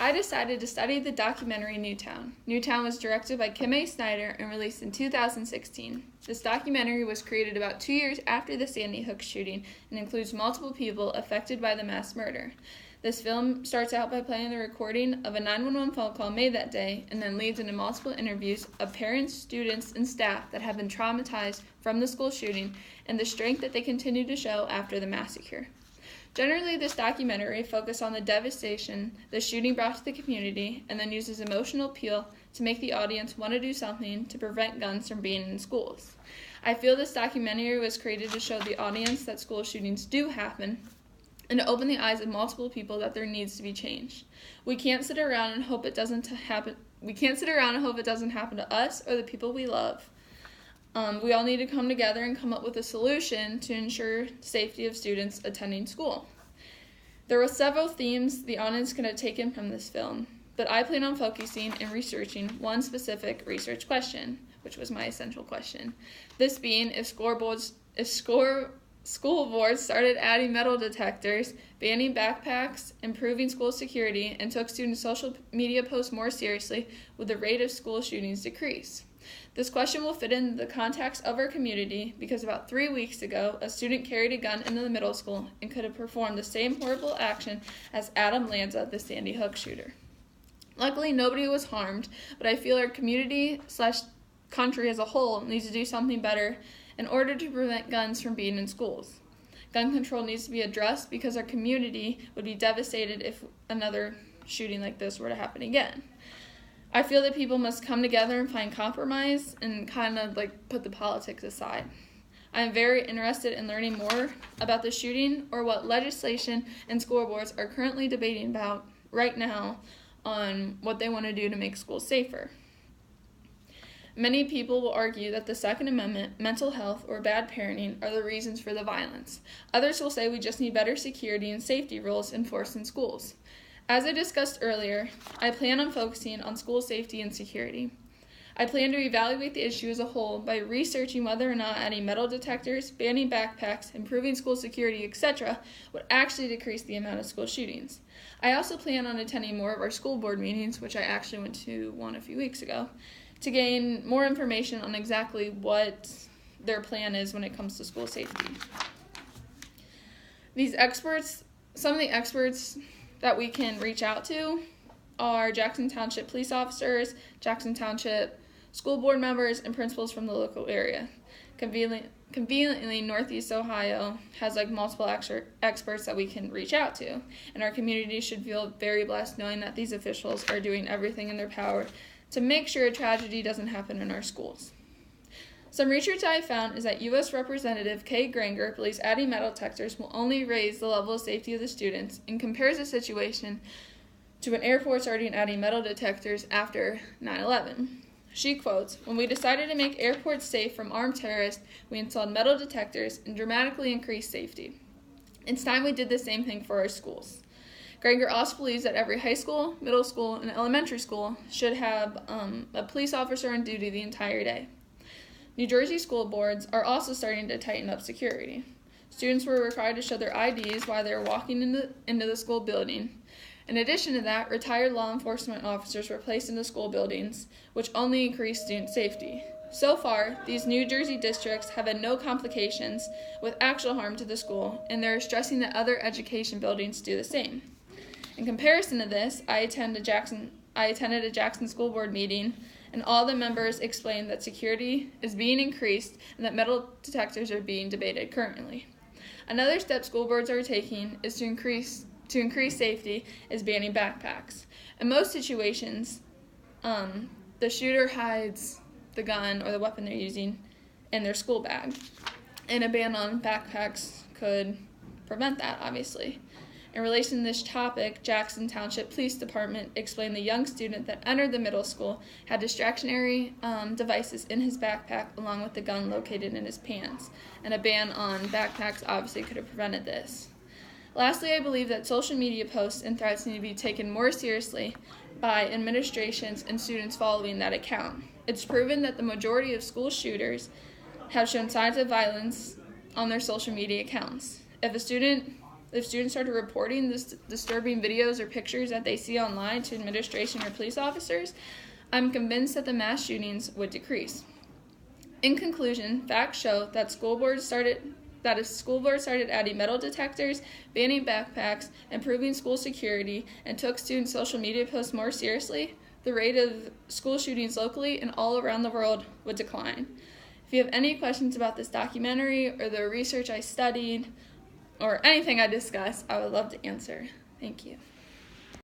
I decided to study the documentary Newtown. Newtown was directed by Kim A. Snyder and released in 2016. This documentary was created about 2 years after the Sandy Hook shooting and includes multiple people affected by the mass murder. This film starts out by playing the recording of a 911 phone call made that day and then leads into multiple interviews of parents, students, and staff that have been traumatized from the school shooting and the strength that they continue to show after the massacre. Generally, this documentary focuses on the devastation the shooting brought to the community and then uses emotional appeal to make the audience want to do something to prevent guns from being in schools. I feel this documentary was created to show the audience that school shootings do happen and to open the eyes of multiple people that there needs to be change. We can't sit around and hope it doesn't happen. We can't sit around and hope it doesn't happen to us or the people we love. We all need to come together and come up with a solution to ensure safety of students attending school. There were several themes the audience could have taken from this film, but I plan on focusing and researching one specific research question, which was my essential question. This being if school boards started adding metal detectors, banning backpacks, improving school security, and took students' social media posts more seriously, would the rate of school shootings decrease? This question will fit in the context of our community because about 3 weeks ago, a student carried a gun into the middle school and could have performed the same horrible action as Adam Lanza, the Sandy Hook shooter. Luckily, nobody was harmed, but I feel our community/country as a whole needs to do something better in order to prevent guns from being in schools. Gun control needs to be addressed because our community would be devastated if another shooting like this were to happen again. I feel that people must come together and find compromise and kind of put the politics aside. I am very interested in learning more about the shooting or what legislation and school boards are currently debating about right now on what they want to do to make schools safer. Many people will argue that the Second Amendment, mental health, or bad parenting are the reasons for the violence. Others will say we just need better security and safety rules enforced in schools. As I discussed earlier, I plan on focusing on school safety and security. I plan to evaluate the issue as a whole by researching whether or not adding metal detectors, banning backpacks, improving school security, etc. would actually decrease the amount of school shootings. I also plan on attending more of our school board meetings, which I actually went to one a few weeks ago, to gain more information on exactly what their plan is when it comes to school safety. Some of the experts that we can reach out to are Jackson Township police officers, Jackson Township school board members, and principals from the local area. Conveniently, Northeast Ohio has multiple experts that we can reach out to, and our community should feel very blessed knowing that these officials are doing everything in their power to make sure a tragedy doesn't happen in our schools. Some research I found is that U.S. Representative Kay Granger believes adding metal detectors will only raise the level of safety of the students and compares the situation to an airport starting adding metal detectors after 9/11. She quotes, "When we decided to make airports safe from armed terrorists, we installed metal detectors and dramatically increased safety. It's time we did the same thing for our schools." Granger also believes that every high school, middle school, and elementary school should have a police officer on duty the entire day. New Jersey school boards are also starting to tighten up security. Students were required to show their IDs while they were walking into the school building. In addition to that, retired law enforcement officers were placed in the school buildings, which only increased student safety. So far, these New Jersey districts have had no complications with actual harm to the school, and they're stressing that other education buildings do the same. In comparison to this, I attended a Jackson school board meeting, and all the members explained that security is being increased and that metal detectors are being debated currently. Another step school boards are taking is to increase safety is banning backpacks. In most situations, the shooter hides the gun or the weapon they're using in their school bag, and a ban on backpacks could prevent that, obviously. In relation to this topic, Jackson Township Police Department explained the young student that entered the middle school had distractionary devices in his backpack along with the gun located in his pants, and a ban on backpacks obviously could have prevented this. Lastly, I believe that social media posts and threats need to be taken more seriously by administrations and students following that account. It's proven that the majority of school shooters have shown signs of violence on their social media accounts. If a student if students started reporting this disturbing videos or pictures that they see online to administration or police officers, I'm convinced that the mass shootings would decrease. In conclusion, facts show that if school boards started adding metal detectors, banning backpacks, improving school security, and took student social media posts more seriously, the rate of school shootings locally and all around the world would decline. If you have any questions about this documentary or the research I studied or anything I discussed, I would love to answer. Thank you.